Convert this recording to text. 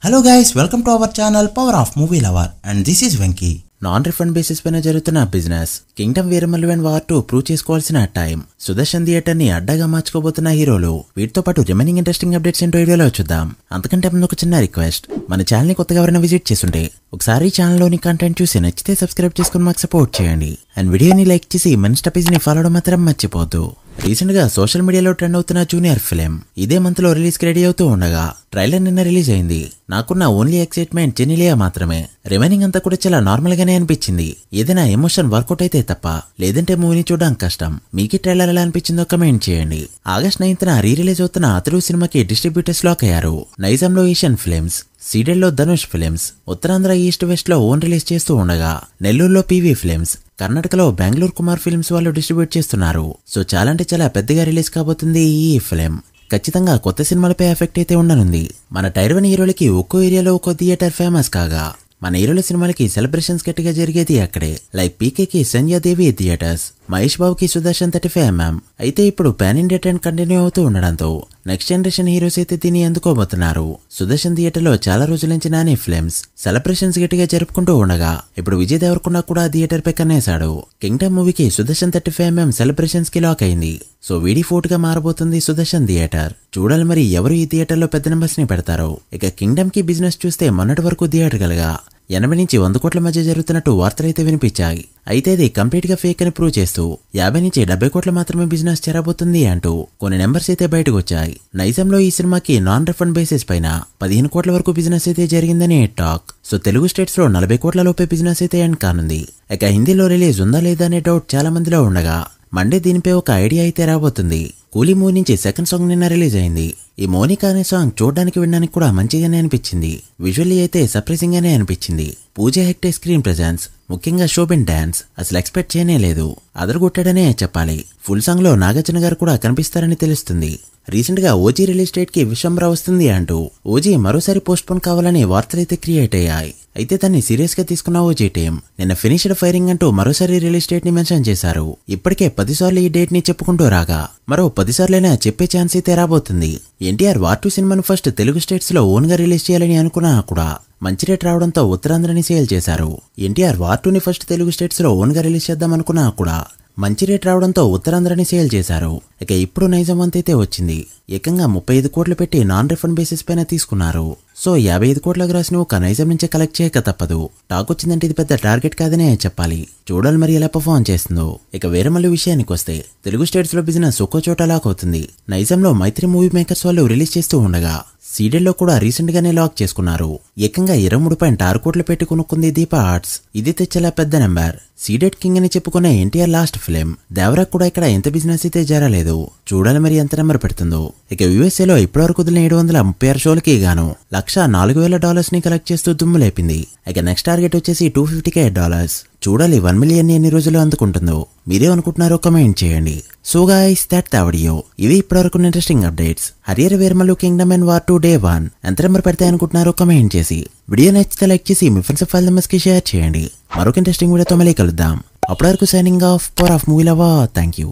Hello guys, welcome to our channel Power of Movie Lover and this is Venki. Non-refund basis పైన జరుగుతున్న business Kingdom Veeramallu and war 2 prove చేసుకోవాల్సిన time Sudarshan theatre ని అడ్డాగా మార్చుకోబోతున్న హీరోలు వీటితో పాటు రిమైనింగ్ ఇంట్రెస్టింగ్ అప్డేట్స్ ఏంటో వీడియోలో చూద్దాం. అంతకంటే ముందు ఒక చిన్న రిక్వెస్ట్, మన ఛానల్ ని కొత్తగా ఎవరైనా విజిట్ చేస్తుంటే ఒకసారి ఛానల్ లోని కంటెంట్ చూసి నచ్చితే సబ్స్క్రైబ్ చేసుకుని మాకు సపోర్ట్ చేయండి అండ్ వీడియోని లైక్ చేసి మన స్టపీస్ ని ఫాలో అవడం మాత్రం మర్చిపోవద్దు. రీసెంట్ గా సోషల్ మీడియాలో ట్రెండ్ అవుతున్న జూనియర్ ఫిలిం ఇదే మంత్ లో రిలీజ్ కి రెడీ అవుతూ ఉండగా ట్రైలర్ నిన్న రిలీజ్ అయింది. నాకున్న ఓన్లీ ఎక్సైట్మెంట్ జెనిలియా మాత్రమే. రిమైనింగ్ అంతా కూడా చాలా నార్మల్ గానే అనిపించింది. ఏదైనా ఎమోషన్ వర్కౌట్ అయితే తప్ప, లేదంటే మూవీని చూడడం కష్టం. మీకు ట్రైలర్ ఎలా అనిపించిందో కమెంట్ చేయండి. ఆగస్ట్ 9న రీ రిలీజ్ అవుతున్న అతడు సినిమాకి డిస్ట్రిబ్యూటర్స్ లాక్ అయ్యారు. నైజాంలో ఏషియన్ ఫిలిమ్స్, సీడెడ్ లో Dhanush films, Uttarandhra east west లో ఓన్ రిలీజ్ చేస్తూ ఉండగా నెల్లూరులో పీవీ ఫిలిమ్స్, కర్ణాటకలో బెంగళూరు కుమార్ ఫిల్మ్స్ వాళ్ళు డిస్ట్రిబ్యూట్ చేస్తున్నారు. సో చాలా అంటే చాలా పెద్దగా రిలీజ్ కాబోతుంది ఈ ఫిలిం. ఖచ్చితంగా కొత్త సినిమాలపై ఎఫెక్ట్ అయితే ఉండనుంది. మన టైర్ 1 హీరోలకి ఒక్కో ఏరియాలో ఒక్కో థియేటర్ ఫేమస్ కాగా మన హీరోల సినిమాలకి సెలబ్రేషన్స్ గట్టిగా జరిగేది అక్కడే. లైక్ పీకేకి సంధ్యాదేవి థియేటర్స్, మహేష్ బాబుకి సుదర్శన్ 35mm. అయితే ఇప్పుడు పాన్ ఇండియా ట్రెండ్ కంటిన్యూ అవుతూ ఉండడంతో నెక్స్ట్ జనరేషన్ హీరోస్ అయితే దీన్ని అందుకోబోతున్నారు. సుదర్శన్ థియేటర్ లో చాలా రోజుల నుంచి నాని ఫిల్మ్స్ సెలబ్రేషన్స్ గట్టిగా జరుపుకుంటూ ఉండగా ఇప్పుడు విజయ్ దేవరకొండ కూడా థియేటర్ పై కన్నేశాడు. కింగ్డమ్ మూవీకి సుదర్శన్ 35mm సెలబ్రేషన్స్ కి లాక్ అయింది. సో వీడి ఫోర్ట్ గా మారబోతుంది సుదర్శన్ థియేటర్. చూడాలి మరి ఎవరు ఈ థియేటర్ లో పెద్ద నెంబర్స్ ని పెడతారో. ఇక కింగ్డమ్ కి బిజినెస్ చూస్తే మొన్నటి వరకు థియేటర్ గా 80 నుంచి 100 కోట్ల మధ్య జరుగుతున్నట్టు వార్తలైతే వినిపించాయి. అయితే అది కంప్లీట్ గా ఫేక్ అని ప్రూవ్ చేస్తూ 50 నుంచి 70 కోట్ల మాత్రమే బిజినెస్ చేరబోతుంది అంటూ కొన్ని నెంబర్స్ అయితే బయటకు వచ్చాయి. నైజాంలో ఈ సినిమాకి నాన్ రిఫండ్ బేసిస్ పైన 15 కోట్ల వరకు బిజినెస్ అయితే జరిగిందని టాక్. సో తెలుగు స్టేట్స్ లో 40 కోట్ల లోపే బిజినెస్ అయితే ఎండ్ కానుంది. ఇక హిందీలో రిలీజ్ ఉందా లేదా అనే డౌట్ చాలా మందిలో ఉండగా మండే దీనిపై ఒక ఐడియా అయితే రాబోతుంది. కూలీ మూవీ నుంచి సెకండ్ సాంగ్ నిన్న రిలీజ్ అయింది. ఈ మోనికా అనే సాంగ్ చూడడానికి వినడానికి కూడా మంచిగానే అనిపించింది. విజువల్లీ అయితే సర్ప్రైజింగ్ గానే అనిపించింది. పూజా హెగ్డే స్క్రీన్ ప్రెజెన్స్, ముఖ్యంగా షోబిన్ డాన్స్ అసలు ఎక్స్పెక్ట్ చేయనే లేదు. అదరగొట్టాడనే చెప్పాలి. ఫుల్ సాంగ్ లో నాగార్జున గారు కూడా కనిపిస్తారని తెలుస్తుంది. రీసెంట్ గా ఓజీ రిలీజ్ డేట్ కి విశ్వంబరా వస్తుంది అంటూ ఓజీ మరోసారి పోస్ట్ పోన్ కావాలని వార్తలైతే క్రియేట్ అయ్యాయి. అయితే దాన్ని సీరియస్ గా తీసుకున్న ఓజీ టీం నిన్న ఫినిష్డ్ ఫైరింగ్ అంటూ మరోసారి రిలీజ్ డేట్ ని మెన్షన్ చేశారు. ఇప్పటికే 10 సార్లు ఈ డేట్ ని చెప్పుకుంటూ రాగా మరో 10 సార్లైనా చెప్పే ఛాన్స్ అయితే రాబోతుంది. ఎన్టీఆర్ వార్ 2 సినిమాను ఫస్ట్ తెలుగు స్టేట్స్ లో ఓన్ గా రిలీజ్ చేయాలని అనుకున్నా కూడా మంచి రేట్ రావడంతో ఉత్తరాంధ్రని సేల్ చేశారు. ఎన్టీఆర్ వార్ 2ని ఫస్ట్ తెలుగు స్టేట్స్ లో ఓన్ గా రిలీజ్ చేద్దాం అనుకున్నా కూడా మంచి రేట్ రావడంతో ఉత్తరాంధ్రని సేల్ చేశారు. ఇక ఇప్పుడు నైజాం అయితే వచ్చింది. ఏకంగా 35 కోట్లు పెట్టి నాన్ రిఫండ్ బేసిస్ పైన తీసుకున్నారు. సో 55 కోట్ల గ్రాస్ ను ఒక నైజాం నుంచి కలెక్ట్ చేయక తప్పదు. టాక్ వచ్చిందంటే ఇది పెద్ద టార్గెట్ కాదనే చెప్పాలి. చూడాలి మరి ఎలా పర్ఫార్మ్ చేస్తుందో. ఇక వేరమల్లి విషయానికి వస్తే తెలుగు స్టేట్స్ లో బిజినెస్ ఒక్కో చోట లాక్ అవుతుంది. నైజాంలో మైత్రి మూవీ మేకర్స్ వాళ్ళు రిలీజ్ చేస్తూ ఉండగా సీడెడ్ లో కూడా రీసెంట్ గానే లాక్ చేసుకున్నారు. ఏకంగా 23.6 కోట్లు పెట్టి కొనుక్కుంది దీపా ఆర్ట్స్. ఇది తెచ్చేలా పెద్ద నెంబర్. సీడెడ్ కింగ్ అని చెప్పుకునే ఎన్టీఆర్ లాస్ట్ ఫిలిం దేవరా కూడా ఇక్కడ ఎంత బిజినెస్ అయితే జరగలేదు. చూడాలి మరి ఎంత నెంబర్ పెడుతుందో. ఇక యూఎస్ఏ లో ఇప్పటివరకు వదిలిన 736 షోలకి గాను $104,000 ని కలెక్ట్ చేస్తూ దుమ్ము లేపింది. ఇక నెక్స్ట్ టార్గెట్ వచ్చేసి $250,000. చూడాలి 1 మిలియన్ ఎన్ని రోజులు అందుకుంటుందో. మీరే అనుకుంటున్నారో కమెంట్ చేయండి. So guys that the video. ఇవి ఇప్పటివరకు interesting updates. Harrier Veeramallu Kingdom and war 2 day 1 ఎంత నెంబర్ పెడతాయి అనుకుంటున్నారో కమెంట్ చేసి వీడియో నచ్చితే లైక్ చేసి మీ ఫ్రెండ్స్ ఫైల్ నెంబర్స్ కి షేర్ చేయండి. మరొక ఇంట్రెస్టింగ్ వీడియోతో మళ్ళీ కలుద్దాం. అప్పటి వరకు signing off power of movie lover. Thank you.